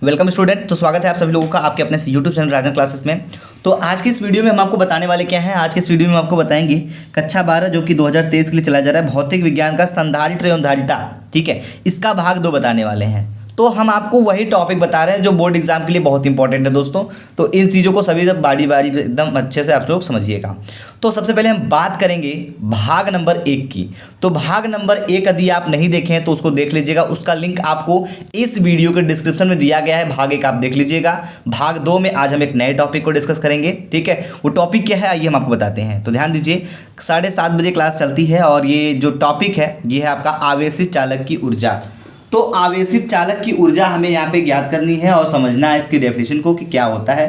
Welcome student. तो स्वागत है आप सभी लोगों का आपके अपने यूट्यूब चैनल राजन क्लासेस में। तो आज की इस वीडियो में हम आपको बताने वाले क्या हैं। आज के इस वीडियो में हम आपको बताएंगे कक्षा 12 जो कि 2023 के लिए चला जा रहा है, भौतिक विज्ञान का संधारित्र एवं धारिता, ठीक है, इसका भाग 2 बताने वाले हैं। तो हम आपको वही टॉपिक बता रहे हैं जो बोर्ड एग्जाम के लिए बहुत इंपॉर्टेंट है दोस्तों। तो इन चीज़ों को सभी बारी बारी एकदम अच्छे से आप लोग समझिएगा। तो सबसे पहले हम बात करेंगे भाग नंबर 1 की। तो भाग नंबर 1 यदि आप नहीं देखे हैं तो उसको देख लीजिएगा, उसका लिंक आपको इस वीडियो के डिस्क्रिप्शन में दिया गया है। भाग 1 आप देख लीजिएगा। भाग 2 में आज हम एक नए टॉपिक को डिस्कस करेंगे, ठीक है। वो टॉपिक क्या है आइए हम आपको बताते हैं। तो ध्यान दीजिए, 7:30 बजे क्लास चलती है और ये जो टॉपिक है ये है आपका आवेशित चालक की ऊर्जा। तो आवेशित चालक की ऊर्जा हमें यहाँ पे ज्ञात करनी है और समझना है इसकी डेफिनेशन को कि क्या होता है।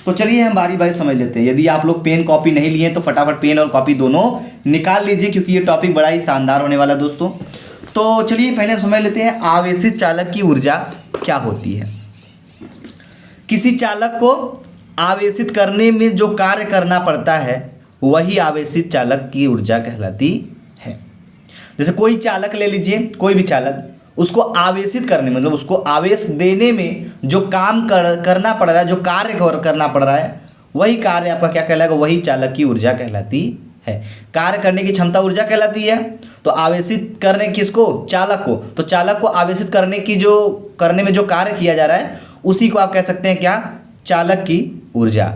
तो चलिए हम बारी बारी समझ लेते हैं। यदि आप लोग पेन कॉपी नहीं लिए तो फटाफट पेन और कॉपी दोनों निकाल लीजिए, क्योंकि ये टॉपिक बड़ा ही शानदार होने वाला दोस्तों। तो चलिए पहले हम समझ लेते हैं आवेशित चालक की ऊर्जा क्या होती है। किसी चालक को आवेशित करने में जो कार्य करना पड़ता है वही आवेशित चालक की ऊर्जा कहलाती है। जैसे कोई चालक ले लीजिए, कोई भी चालक, उसको आवेशित करने मतलब उसको आवेश देने में जो काम करना पड़ रहा है, जो कार्य करना पड़ रहा है, वही कार्य आपका क्या कहलाएगा, वही चालक की ऊर्जा कहलाती है। कार्य करने की क्षमता ऊर्जा कहलाती है। तो आवेशित करने किसको, चालक को, तो चालक को आवेशित करने में जो कार्य किया जा रहा है उसी को आप कह सकते हैं क्या, चालक की ऊर्जा।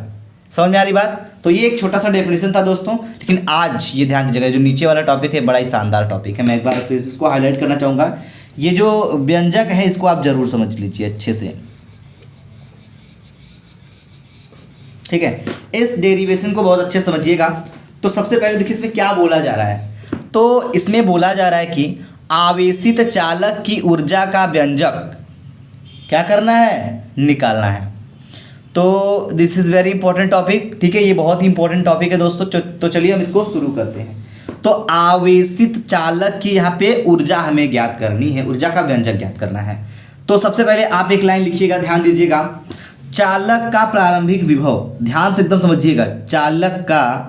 समझ में आ रही बात। तो ये एक छोटा सा डेफिनेशन था दोस्तों, लेकिन आज ये ध्यान दीजिएगा जो नीचे वाला टॉपिक है बड़ा ही शानदार टॉपिक है। मैं एक बार फिर इसको हाईलाइट करना चाहूँगा। ये जो व्यंजक है इसको आप जरूर समझ लीजिए अच्छे से, ठीक है। इस डेरिवेशन को बहुत अच्छे से समझिएगा। तो सबसे पहले देखिए इसमें क्या बोला जा रहा है। तो इसमें बोला जा रहा है कि आवेशित चालक की ऊर्जा का व्यंजक क्या करना है, निकालना है। तो this is very important topic, ठीक है। ये बहुत ही इंपॉर्टेंट टॉपिक है दोस्तों। तो चलिए हम इसको शुरू करते हैं। तो आवेशित चालक की यहाँ पे ऊर्जा हमें ज्ञात करनी है, ऊर्जा का व्यंजक ज्ञात करना है। तो सबसे पहले आप एक लाइन लिखिएगा, ध्यान दीजिएगा। चालक का प्रारंभिक विभव, ध्यान से एकदम समझिएगा। चालक का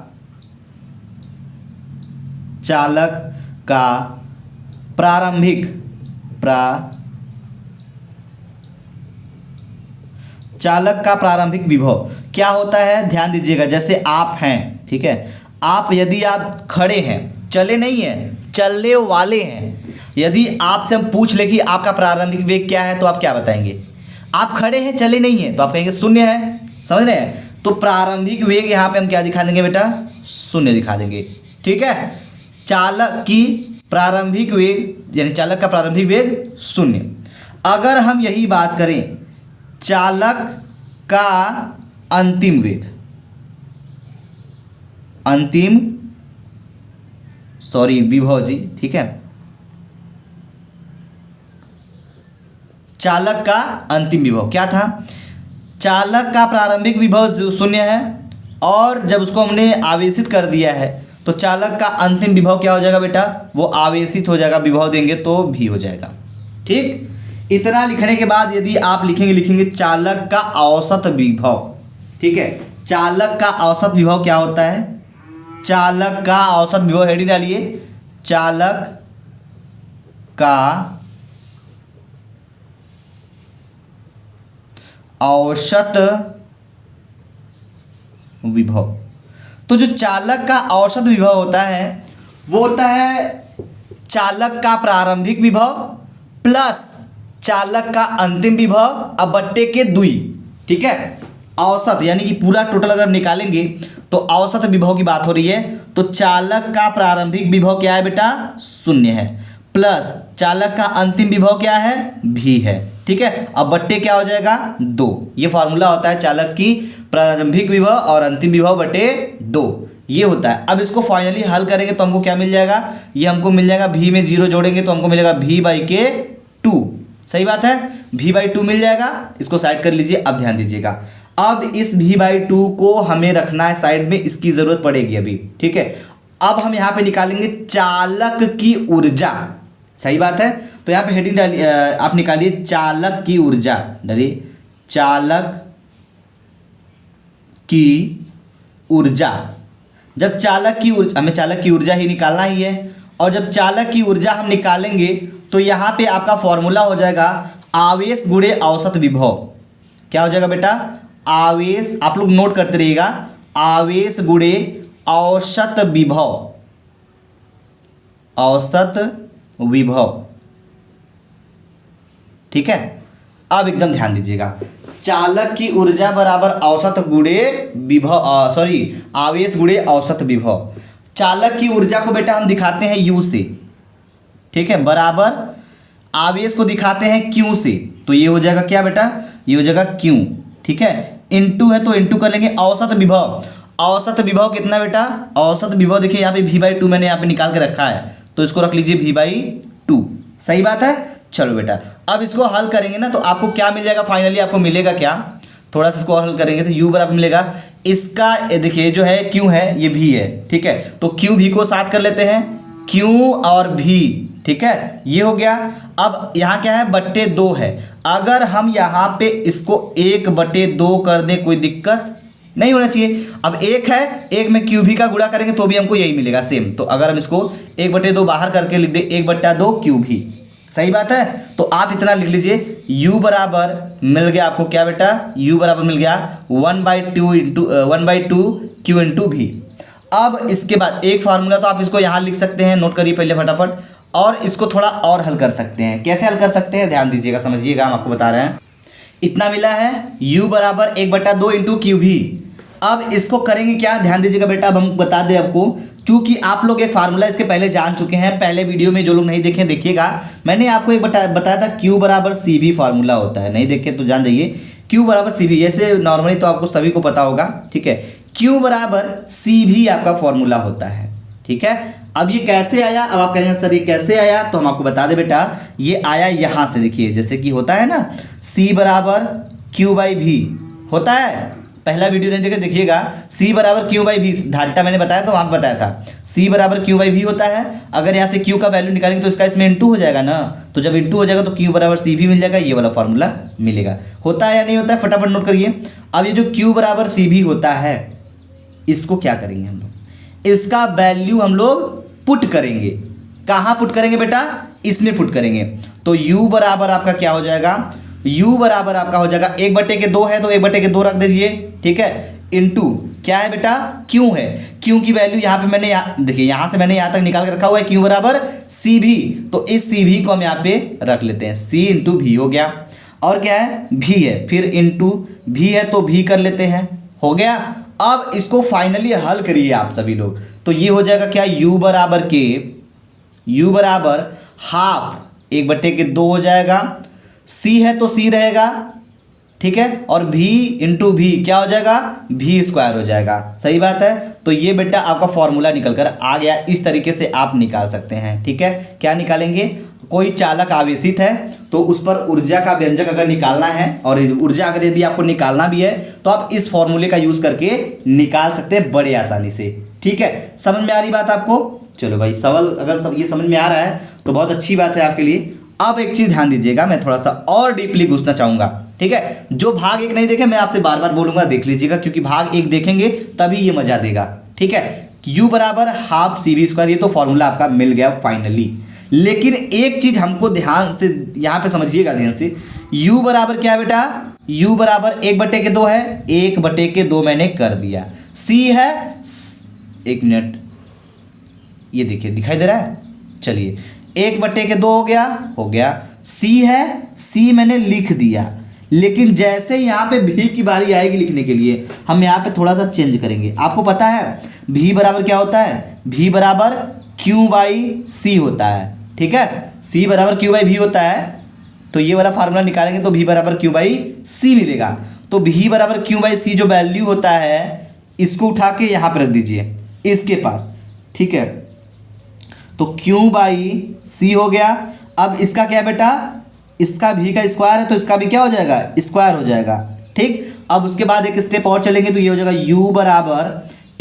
प्रारंभिक विभव क्या होता है, ध्यान दीजिएगा। जैसे आप हैं, ठीक है, आप यदि आप खड़े हैं, चले नहीं हैं, चलने वाले हैं, यदि आपसे हम पूछ ले कि आपका प्रारंभिक वेग क्या है तो आप क्या बताएंगे। आप खड़े हैं, चले नहीं हैं, तो आप कहेंगे शून्य है। समझ रहे हैं। तो प्रारंभिक वेग यहाँ पे हम क्या दिखा देंगे बेटा, शून्य दिखा देंगे, ठीक है। चालक की प्रारंभिक वेग यानी चालक का प्रारंभिक वेग शून्य। अगर हम यही बात करें चालक का अंतिम वेग, विभव जी, ठीक है। चालक का अंतिम विभव क्या था, चालक का प्रारंभिक विभव शून्य है और जब उसको हमने आवेशित कर दिया है तो चालक का अंतिम विभव क्या हो जाएगा बेटा, वो आवेशित हो जाएगा। विभव देंगे तो भी हो जाएगा, ठीक। इतना लिखने के बाद यदि आप लिखेंगे चालक का औसत विभव, ठीक है। चालक का औसत विभव क्या होता है, चालक का औसत विभव, हेडिंग डालिए, चालक का औसत विभव। तो जो चालक का औसत विभव होता है वो होता है चालक का प्रारंभिक विभव प्लस चालक का अंतिम विभव अब बट्टे के दुई, ठीक है। औसत यानी कि पूरा टोटल अगर निकालेंगे तो औसत विभव की बात हो रही है। तो चालक का प्रारंभिक विभव क्या है बेटा, शून्य है, प्लस चालक का अंतिम विभव क्या है, भी है, ठीक है। अब बट्टे क्या हो जाएगा, 2। ये फॉर्मूला होता है चालक की प्रारंभिक विभव और अंतिम विभव बटे 2, ये होता है। अब इसको फाइनली हल करेंगे तो हमको क्या मिल जाएगा, ये हमको मिल जाएगा, भी में 0 जोड़ेंगे तो हमको मिलेगा v/2। सही बात है, v/2 मिल जाएगा। इसको साइड कर लीजिए। अब ध्यान दीजिएगा, अब इस v/2 को हमें रखना है साइड में, इसकी जरूरत पड़ेगी अभी, ठीक है। अब हम यहाँ पे निकालेंगे चालक की ऊर्जा। सही बात है। तो यहाँ पे हेडिंग डालिए, आप निकालिए चालक की ऊर्जा, डालिए चालक की ऊर्जा। जब चालक की ऊर्जा, हमें चालक की ऊर्जा ही निकालना ही है, और जब चालक की ऊर्जा हम निकालेंगे तो यहाँ पे आपका फॉर्मूला हो जाएगा आवेश गुणे औसत विभव, क्या हो जाएगा बेटा, आवेश, आप लोग नोट करते रहिएगा, आवेश गुणे औसत विभव, औसत विभव, ठीक है। अब एकदम ध्यान दीजिएगा, चालक की ऊर्जा बराबर औसत गुणे विभव, सॉरी आवेश गुणे औसत विभव। चालक की ऊर्जा को बेटा हम दिखाते हैं U से, ठीक है, बराबर आवेश को दिखाते हैं Q से, तो ये हो जाएगा क्या बेटा, ये हो जाएगा Q, ठीक है। इनटू है तो इनटू कर लेंगे औसत विभव, औसत विभव कितना बेटा, औसत विभव देखिए यहाँ पे V/2 मैंने यहाँ पे निकाल के रखा है, तो इसको रख लीजिए V/2, सही बात है। चलो बेटा अब इसको हल करेंगे ना तो आपको क्या मिल जाएगा, फाइनली आपको मिलेगा क्या, थोड़ा सा इसको हल करेंगे तो U बराबर मिलेगा, इसका देखिए जो है Q है ये V है, ठीक है, तो Q V को साथ कर लेते हैं, Q और V, ठीक है, ये हो गया। अब यहाँ क्या है, बट्टे 2 है, अगर हम यहाँ पे इसको 1/2 कर दें कोई दिक्कत नहीं होना चाहिए। अब एक है, एक में QV का गुणा करेंगे तो भी हमको यही मिलेगा सेम, तो अगर हम इसको 1/2 बाहर करके लिख दें 1/2 QV, सही बात है। तो आप इतना लिख लीजिए, U बराबर मिल गया आपको क्या बेटा, U बराबर मिल गया 1/2 Q इंटू V। अब इसके बाद एक फार्मूला तो आप इसको यहाँ लिख सकते हैं, नोट करिए पहले फटाफट, और इसको थोड़ा और हल कर सकते हैं। कैसे हल कर सकते हैं, ध्यान दीजिएगा, समझिएगा, हम आपको बता रहे हैं। इतना मिला है U बराबर 1/2 इंटू QV। अब इसको करेंगे क्या, ध्यान दीजिएगा बेटा, अब हम बता दें आपको, चूंकि आप लोग एक फार्मूला इसके पहले जान चुके हैं, पहले वीडियो में जो लोग नहीं देखे देखिएगा, मैंने आपको एक बताया था Q बराबर CV फार्मूला होता है, नहीं देखे तो जान जाइए, Q बराबर CV, ऐसे नॉर्मली तो आपको सभी को पता होगा, ठीक है। Q बराबर CV आपका फॉर्मूला होता है, ठीक है। अब ये कैसे आया, अब आप कहेंगे सर ये कैसे आया, तो हम आपको बता दें बेटा, ये आया यहाँ से, देखिए जैसे कि होता है ना C बराबर Q/V होता है, पहला वीडियो नहीं देखे देखिएगा, C बराबर Q/V धारिता मैंने बताया था, वहाँ पे बताया था C बराबर Q/V होता है। अगर यहाँ से Q का वैल्यू निकालेंगे तो इसका इसमें इंटू हो जाएगा ना, तो जब इंटू हो जाएगा तो Q बराबर CV मिल जाएगा, ये वाला फॉर्मूला मिलेगा। होता है या नहीं होता है, फटाफट नोट करिए। अब ये जो Q बराबर CV होता है, इसको क्या करेंगे हम लोग, इसका वैल्यू हम लोग पुट करेंगे, कहाँ पुट करेंगे बेटा, इसमें पुट करेंगे, तो U बराबर आपका क्या हो जाएगा, U बराबर आपका हो जाएगा 1/2 है तो 1/2 रख दीजिए, ठीक है, इनटू क्या है बेटा, Q है, Q की वैल्यू यहाँ पे मैंने देखिए यहाँ से मैंने यहाँ तक निकाल के रखा हुआ है, Q बराबर CV, तो इस CV को हम यहाँ पे रख लेते हैं, C इंटू V हो गया, और क्या है V है, फिर इंटू V है तो V कर लेते हैं, हो गया। अब इसको फाइनली हल करिए आप सभी लोग, तो ये हो जाएगा क्या, U बराबर के, U बराबर हाफ 1/2 हो जाएगा, C है तो C रहेगा, ठीक है, और V इंटू V क्या हो जाएगा, V² हो जाएगा, सही बात है। तो ये बेटा आपका फॉर्मूला निकल कर आ गया, इस तरीके से आप निकाल सकते हैं, ठीक है। क्या निकालेंगे, कोई चालक आवेशित है तो उस पर ऊर्जा का व्यंजक अगर निकालना है, और ऊर्जा अगर यदि आपको निकालना भी है तो आप इस फॉर्मूले का यूज़ करके निकाल सकते हैं बड़े आसानी से, ठीक है। समझ में आ रही बात आपको, चलो भाई, सवाल अगर ये समझ में आ रहा है तो बहुत अच्छी बात है आपके लिए। अब एक चीज़ ध्यान दीजिएगा, मैं थोड़ा सा और डीपली घुसना चाहूँगा, ठीक है। जो भाग 1 नहीं देखे मैं आपसे बार बार बोलूँगा देख लीजिएगा, क्योंकि भाग 1 देखेंगे तभी ये मजा देगा, ठीक है। U बराबर हाफ CV², ये तो फॉर्मूला आपका मिल गया फाइनली। लेकिन एक चीज़ हमको ध्यान से यहाँ पे समझिएगा ध्यान से, U बराबर क्या है बेटा, U बराबर 1/2 है, 1/2 मैंने कर दिया, C है, एक मिनट, ये देखिए दिखाई दे रहा है, चलिए 1/2 हो गया, C है, C मैंने लिख दिया, लेकिन जैसे यहाँ पे V की बारी आएगी लिखने के लिए, हम यहाँ पे थोड़ा सा चेंज करेंगे। आपको पता है V बराबर क्या होता है, V बराबर Q/C होता है, ठीक है, C बराबर Q/V होता है, तो ये वाला फार्मूला निकालेंगे तो V बराबर Q/C मिलेगा। तो V बराबर Q/C जो वैल्यू होता है, इसको उठा के यहाँ पर रख दीजिए इसके पास, ठीक है, तो Q/C हो गया। अब इसका क्या है बेटा, इसका V का स्क्वायर है तो इसका भी क्या हो जाएगा, स्क्वायर हो जाएगा, ठीक। अब उसके बाद एक स्टेप और चलेंगे तो ये हो जाएगा U बराबर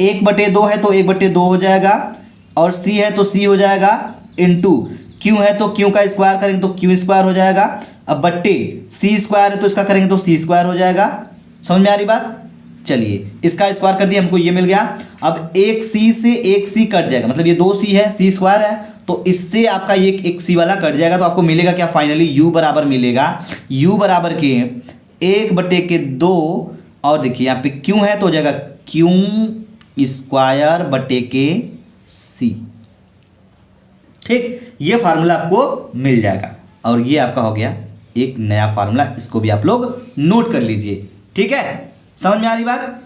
1/2 है तो 1/2 हो जाएगा, और C है तो C हो जाएगा, इंटू Q है तो Q का स्क्वायर करेंगे तो Q² हो जाएगा, अब बट्टे C² है तो इसका करेंगे तो C² हो जाएगा। समझ में आ रही बात, चलिए इसका स्क्वायर कर दिया, हमको ये मिल गया। अब एक C से एक C कट जाएगा, मतलब ये 2C है, C² है तो इससे आपका ये एक सी वाला कट जाएगा, तो आपको मिलेगा क्या फाइनली, u बराबर मिलेगा, u बराबर के 1/2, और देखिए यहाँ पे q है तो हो जाएगा q² c। ठीक, ये फार्मूला आपको मिल जाएगा, और ये आपका हो गया एक नया फार्मूला, इसको भी आप लोग नोट कर लीजिए। ठीक है, समझ में आ रही बात,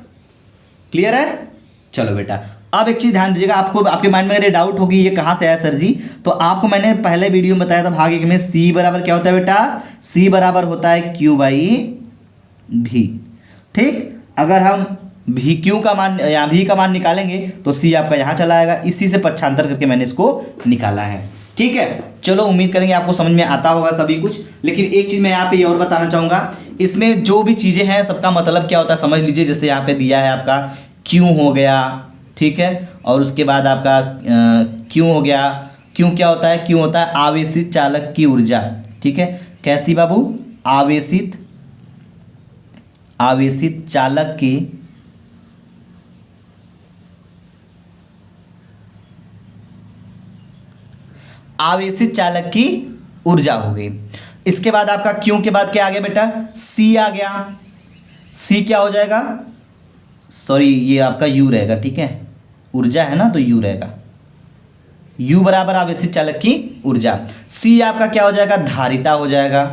क्लियर है? चलो बेटा, अब एक चीज ध्यान दीजिएगा, आपको आपके माइंड में अगर डाउट होगी ये कहाँ से आया सर जी, तो आपको मैंने पहले वीडियो में बताया था भाग 1 में, c बराबर क्या होता है बेटा, c बराबर होता है q/v। ठीक, अगर हम vq का मान या v का मान निकालेंगे तो c आपका यहाँ चला आएगा, इसी से पक्षांतर करके मैंने इसको निकाला है। ठीक है, चलो उम्मीद करेंगे आपको समझ में आता होगा सभी कुछ। लेकिन एक चीज़ मैं यहाँ पे ये और बताना चाहूँगा, इसमें जो भी चीज़ें हैं सबका मतलब क्या होता है समझ लीजिए। जैसे यहाँ पे दिया है आपका क्यों हो गया, ठीक है, और उसके बाद आपका क्यों हो गया, क्यों क्या होता है, क्यों होता है आवेशित चालक की ऊर्जा। ठीक है, कैसी बाबू, आवेशित चालक की ऊर्जा हो गई। इसके बाद आपका क्यों के बाद क्या आ गया बेटा, सी आ गया, सी क्या हो जाएगा, सॉरी ये आपका यू रहेगा। ठीक है, ऊर्जा है ना तो यू रहेगा, यू बराबर आवेशित चालक की ऊर्जा। सी आपका क्या हो जाएगा, धारिता हो जाएगा।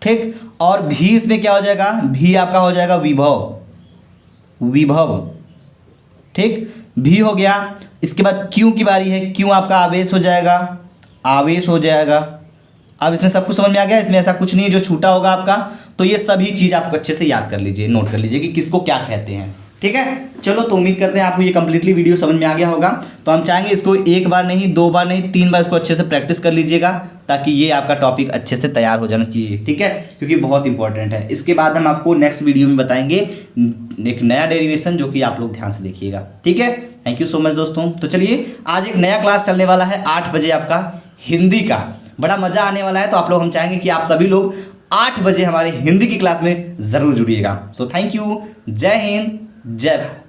ठीक, और भी इसमें क्या हो जाएगा, भी आपका हो जाएगा विभव। ठीक, भी हो गया। इसके बाद क्यों की बारी है, क्यों आपका आवेश हो जाएगा। अब इसमें सब कुछ समझ में आ गया, इसमें ऐसा कुछ नहीं है जो छूटा होगा आपका। तो ये सभी चीज़ आपको अच्छे से याद कर लीजिए, नोट कर लीजिए कि किसको क्या कहते हैं। ठीक है, चलो तो उम्मीद करते हैं आपको ये कंप्लीटली वीडियो समझ में आ गया होगा। तो हम चाहेंगे इसको एक बार नहीं, 2 बार नहीं, 3 बार इसको अच्छे से प्रैक्टिस कर लीजिएगा, ताकि ये आपका टॉपिक अच्छे से तैयार हो जाना चाहिए। ठीक है, क्योंकि बहुत इंपॉर्टेंट है। इसके बाद हम आपको नेक्स्ट वीडियो में बताएंगे एक नया डेरिवेशन, जो कि आप लोग ध्यान से देखिएगा। ठीक है, थैंक यू सो मच दोस्तों। तो चलिए, आज एक नया क्लास चलने वाला है 8 बजे आपका हिंदी का, बड़ा मज़ा आने वाला है। तो आप लोग, हम चाहेंगे कि आप सभी लोग 8 बजे हमारे हिंदी की क्लास में ज़रूर जुड़िएगा। सो थैंक यू, जय हिंद, जय भारत।